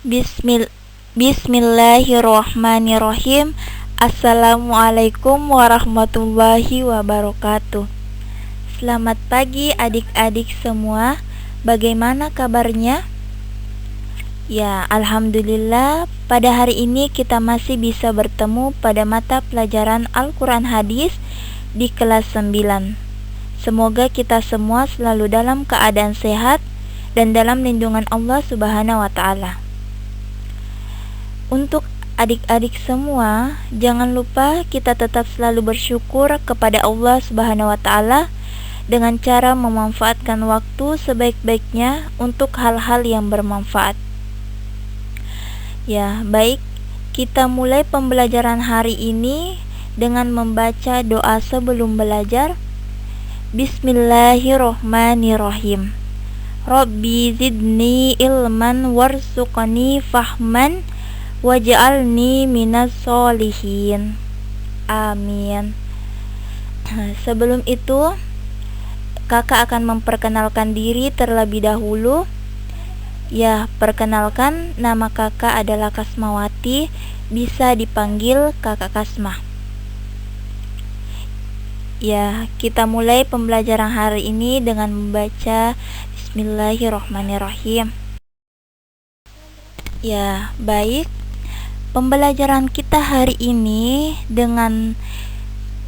Bismil Bismillahirrohmanirrohim. Assalamualaikum warahmatullahi wabarakatuh. Selamat pagi adik-adik semua. Bagaimana kabarnya? Ya, alhamdulillah pada hari ini kita masih bisa bertemu pada mata pelajaran Al-Quran Hadis di kelas 9. Semoga kita semua selalu dalam keadaan sehat dan dalam lindungan Allah Subhanahu wa Ta'ala. Untuk adik-adik semua, jangan lupa kita tetap selalu bersyukur kepada Allah Subhanahu wa Ta'ala dengan cara memanfaatkan waktu sebaik-baiknya untuk hal-hal yang bermanfaat. Ya, baik, kita mulai pembelajaran hari ini dengan membaca doa sebelum belajar. Bismillahirrohmanirrohim. Rabbi zidni ilman warzuqni fahman waj'alni minas solihin. Amin. Sebelum itu, kakak akan memperkenalkan diri terlebih dahulu. Ya, perkenalkan, nama kakak adalah Kasmawati, bisa dipanggil kakak Kasma. Ya, kita mulai pembelajaran hari ini dengan membaca Bismillahirrohmanirrohim. Ya, baik. Pembelajaran kita hari ini dengan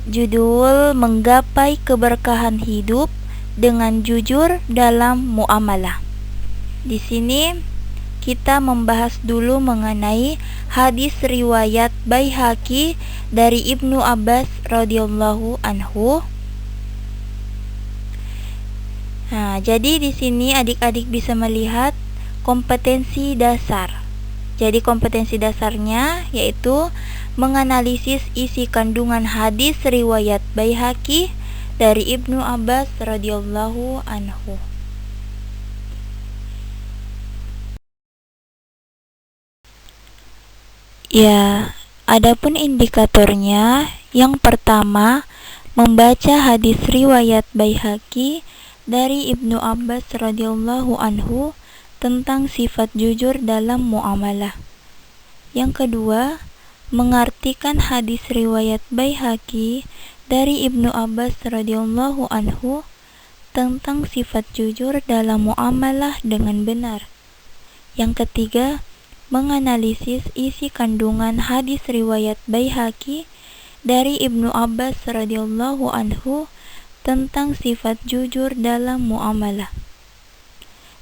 judul Menggapai Keberkahan Hidup dengan Jujur dalam Muamalah. Di sini kita membahas dulu mengenai hadis riwayat Baihaqi dari Ibnu Abbas radhiyallahu anhu. Nah, jadi di sini adik-adik bisa melihat kompetensi dasar. Jadi kompetensi dasarnya yaitu menganalisis isi kandungan hadis riwayat Baihaqi dari Ibnu Abbas radhiyallahu anhu. Ya, adapun indikatornya, yang pertama membaca hadis riwayat Baihaqi dari Ibnu Abbas radhiyallahu anhu tentang sifat jujur dalam muamalah. Yang kedua, mengartikan hadis riwayat Baihaqi dari Ibnu Abbas radhiyallahu anhu tentang sifat jujur dalam muamalah dengan benar. Yang ketiga, menganalisis isi kandungan hadis riwayat Baihaqi dari Ibnu Abbas radhiyallahu anhu tentang sifat jujur dalam muamalah.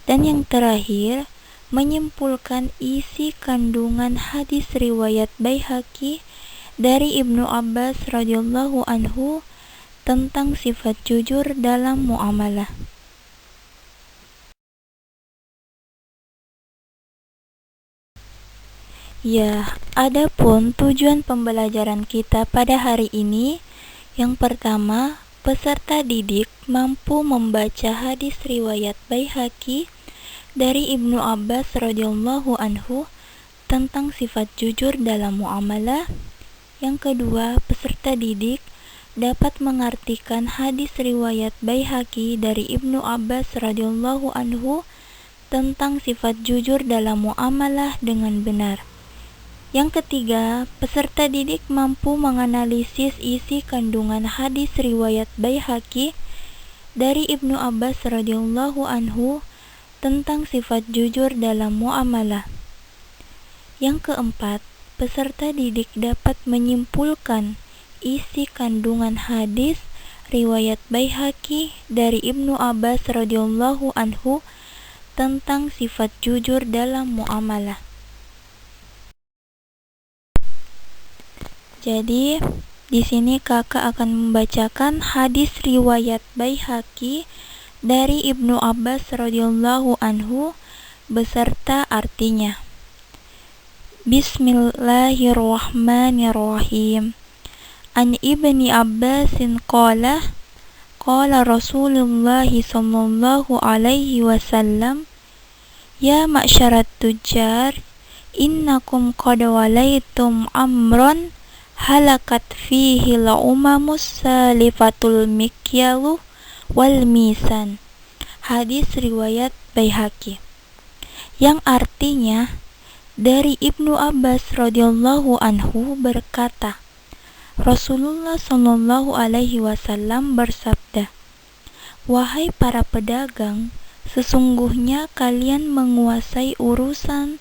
Dan yang terakhir, menyimpulkan isi kandungan hadis riwayat Baihaqi dari Ibnu Abbas radhiyallahu anhu tentang sifat jujur dalam muamalah. Ya, adapun tujuan pembelajaran kita pada hari ini, yang pertama, peserta didik mampu membaca hadis riwayat Baihaqi dari Ibnu Abbas radhiyallahu anhu tentang sifat jujur dalam muamalah. Yang kedua, peserta didik dapat mengartikan hadis riwayat Baihaqi dari Ibnu Abbas radhiyallahu anhu tentang sifat jujur dalam muamalah dengan benar. Yang ketiga, peserta didik mampu menganalisis isi kandungan hadis riwayat Baihaqi dari Ibnu Abbas radhiyallahu anhu tentang sifat jujur dalam muamalah. Yang keempat, peserta didik dapat menyimpulkan isi kandungan hadis riwayat Baihaqi dari Ibnu Abbas radhiyallahu anhu tentang sifat jujur dalam muamalah. Jadi, di sini kakak akan membacakan hadis riwayat Baihaqi dari Ibnu Abbas radhiyallahu anhu beserta artinya. Bismillahirrahmanirrahim. An Ibni Abbasin qala Rasulullah sallallahu alaihi wasallam, ya ma'syarat tujjar, innakum qad walaitum amron halakat fihi la'umamus salifatul mikyalu wal misan. Hadis riwayat Baihaqi, yang artinya, Dari Ibnu Abbas radhiyallahu anhu berkata, Rasulullah shallallahu alaihi wasallam bersabda, "Wahai para pedagang, sesungguhnya kalian menguasai urusan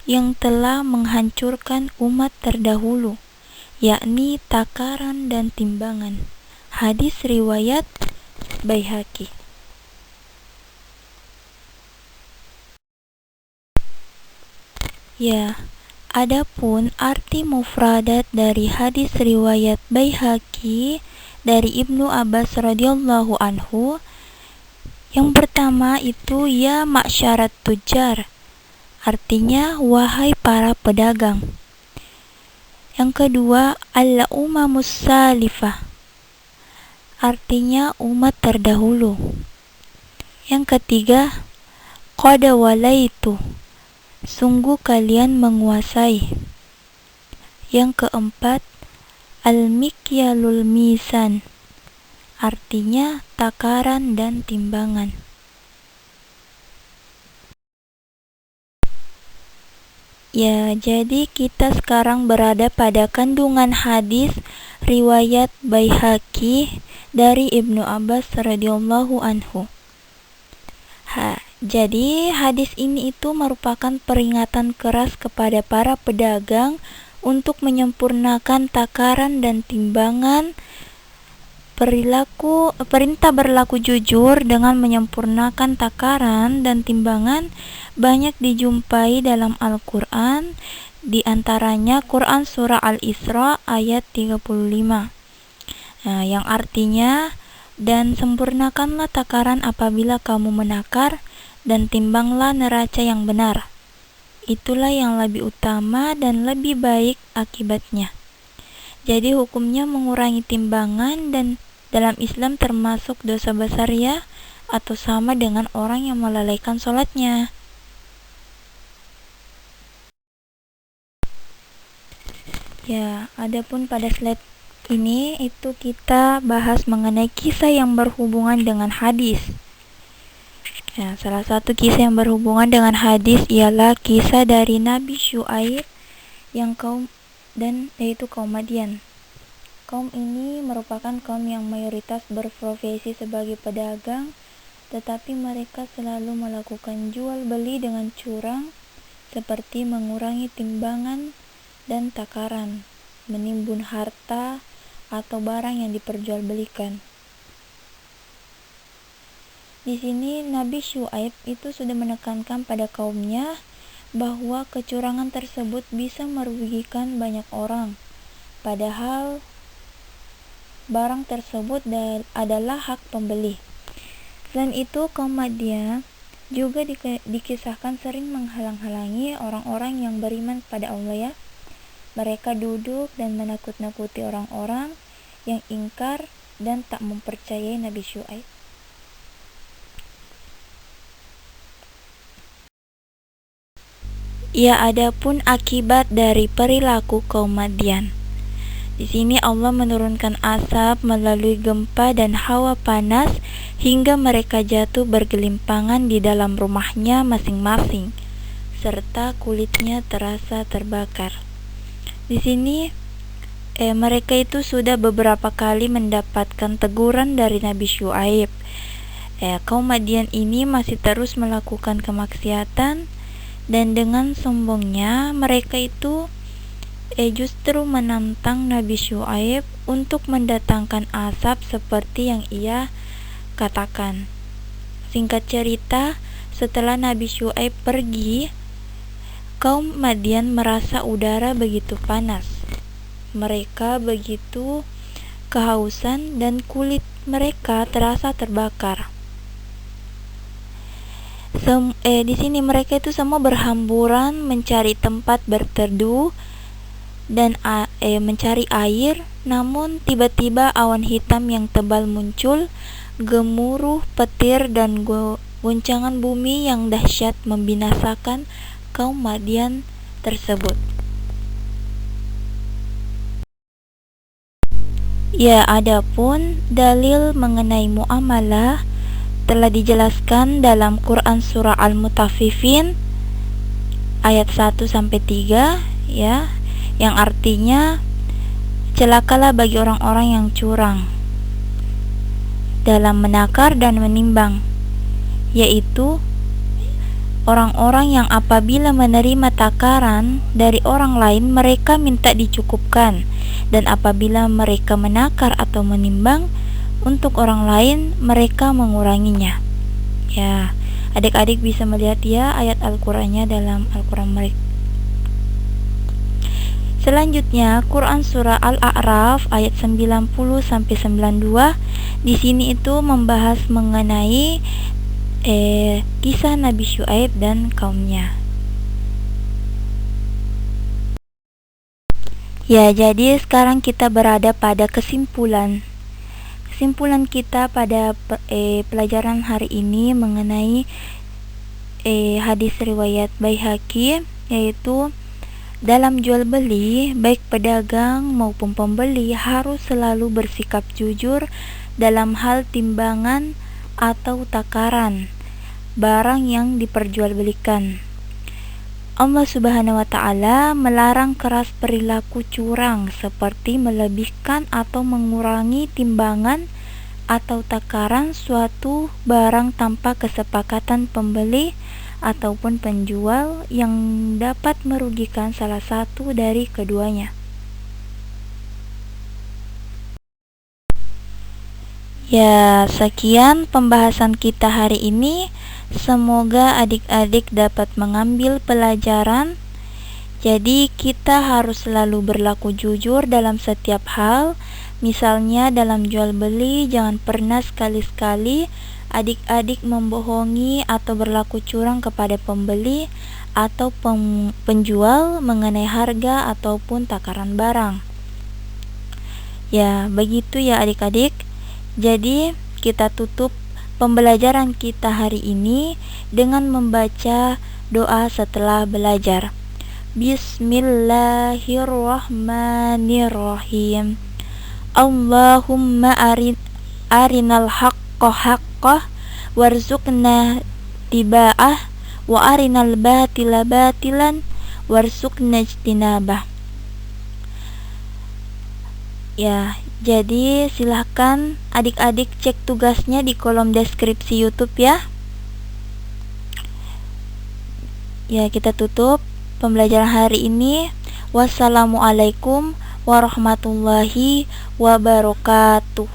yang telah menghancurkan umat terdahulu, yakni takaran dan timbangan." Hadis riwayat Baihaqi. Ya, adapun arti mufradat dari hadis riwayat Baihaqi dari Ibnu Abbas radhiyallahu anhu, yang pertama itu ya maksyarat tujar, artinya wahai para pedagang. Yang kedua al-umamus salifah, artinya umat terdahulu. Yang ketiga qad walaitu, sungguh kalian menguasai. Yang keempat al-mikyalul misan, artinya takaran dan timbangan. Ya, jadi kita sekarang berada pada kandungan hadis riwayat Baihaqi dari Ibnu Abbas radhiyallahu anhu. Jadi hadis ini itu merupakan peringatan keras kepada para pedagang untuk menyempurnakan takaran dan timbangan. Perintah berlaku jujur dengan menyempurnakan takaran dan timbangan banyak dijumpai dalam Al-Quran, di antaranya Quran Surah Al-Isra ayat 35. Yang artinya, dan sempurnakanlah takaran apabila kamu menakar, dan timbanglah neraca yang benar. Itulah yang lebih utama dan lebih baik akibatnya. Jadi hukumnya mengurangi timbangan dan dalam Islam termasuk dosa besar ya, atau sama dengan orang yang melalaikan sholatnya. Ya, adapun pada slide ini itu kita bahas mengenai kisah yang berhubungan dengan hadis. Ya, salah satu kisah yang berhubungan dengan hadis ialah kisah dari Nabi Syuaib yaitu kaum Madian. Kaum ini merupakan kaum yang mayoritas berprofesi sebagai pedagang, tetapi mereka selalu melakukan jual beli dengan curang, seperti mengurangi timbangan dan takaran, menimbun harta atau barang yang diperjualbelikan. Di sini Nabi Syuaib itu sudah menekankan pada kaumnya bahwa kecurangan tersebut bisa merugikan banyak orang, padahal barang tersebut adalah hak pembeli. Selain itu, kaum Madian juga dikisahkan sering menghalang-halangi orang-orang yang beriman pada Allah ya. Mereka duduk dan menakut-nakuti orang-orang yang ingkar dan tak mempercayai Nabi Syuaib. Ya, adapun akibat dari perilaku kaum Madian. Di sini Allah menurunkan asap melalui gempa dan hawa panas hingga mereka jatuh bergelimpangan di dalam rumahnya masing-masing, serta kulitnya terasa terbakar. Di sini mereka itu sudah beberapa kali mendapatkan teguran dari Nabi Syuaib. Kaum Madian ini masih terus melakukan kemaksiatan, dan dengan sombongnya mereka itu justru menantang Nabi Syuaib untuk mendatangkan asap seperti yang ia katakan. Singkat cerita, setelah Nabi Syuaib pergi, kaum Madian merasa udara begitu panas. Mereka begitu kehausan dan kulit mereka terasa terbakar. Di sini mereka itu semua berhamburan mencari tempat berteduh dan mencari air, namun tiba-tiba awan hitam yang tebal muncul, gemuruh petir dan goncangan bumi yang dahsyat membinasakan kaum Madian tersebut. Ya, adapun dalil mengenai muamalah telah dijelaskan dalam Quran Surah Al-Mutaffifin ayat 1 sampai 3 ya, yang artinya celakalah bagi orang-orang yang curang dalam menakar dan menimbang, yaitu orang-orang yang apabila menerima takaran dari orang lain mereka minta dicukupkan, dan apabila mereka menakar atau menimbang untuk orang lain mereka menguranginya. Ya, adik-adik bisa melihat ya ayat Al-Qur'annya dalam Al-Qur'an mereka. Selanjutnya Quran surah Al-A'raf ayat 90 sampai 92. Di sini itu membahas mengenai kisah Nabi Syuaib dan kaumnya. Ya, jadi sekarang kita berada pada kesimpulan kita pada pelajaran hari ini mengenai hadis riwayat Baihaqi, yaitu dalam jual beli baik pedagang maupun pembeli harus selalu bersikap jujur dalam hal timbangan atau takaran barang yang diperjualbelikan. Allah Subhanahu wa Ta'ala melarang keras perilaku curang seperti melebihkan atau mengurangi timbangan atau takaran suatu barang tanpa kesepakatan pembeli ataupun penjual yang dapat merugikan salah satu dari keduanya. Ya, sekian pembahasan kita hari ini. Semoga adik-adik dapat mengambil pelajaran. Jadi kita harus selalu berlaku jujur dalam setiap hal. Misalnya dalam jual beli, jangan pernah sekali-sekali adik-adik membohongi atau berlaku curang kepada pembeli atau penjual mengenai harga ataupun takaran barang. Ya, begitu ya adik-adik. Jadi kita tutup pembelajaran kita hari ini dengan membaca doa setelah belajar. Bismillahirrahmanirrahim. Allahumma arinal haqqa haqqah warzuqna tiba'ah wa arinal batila batilan warzuqna ijtinabah. Ya, jadi silahkan adik-adik cek tugasnya di kolom deskripsi YouTube ya. Ya, kita tutup pembelajaran hari ini. Wassalamualaikum warahmatullahi wabarakatuh.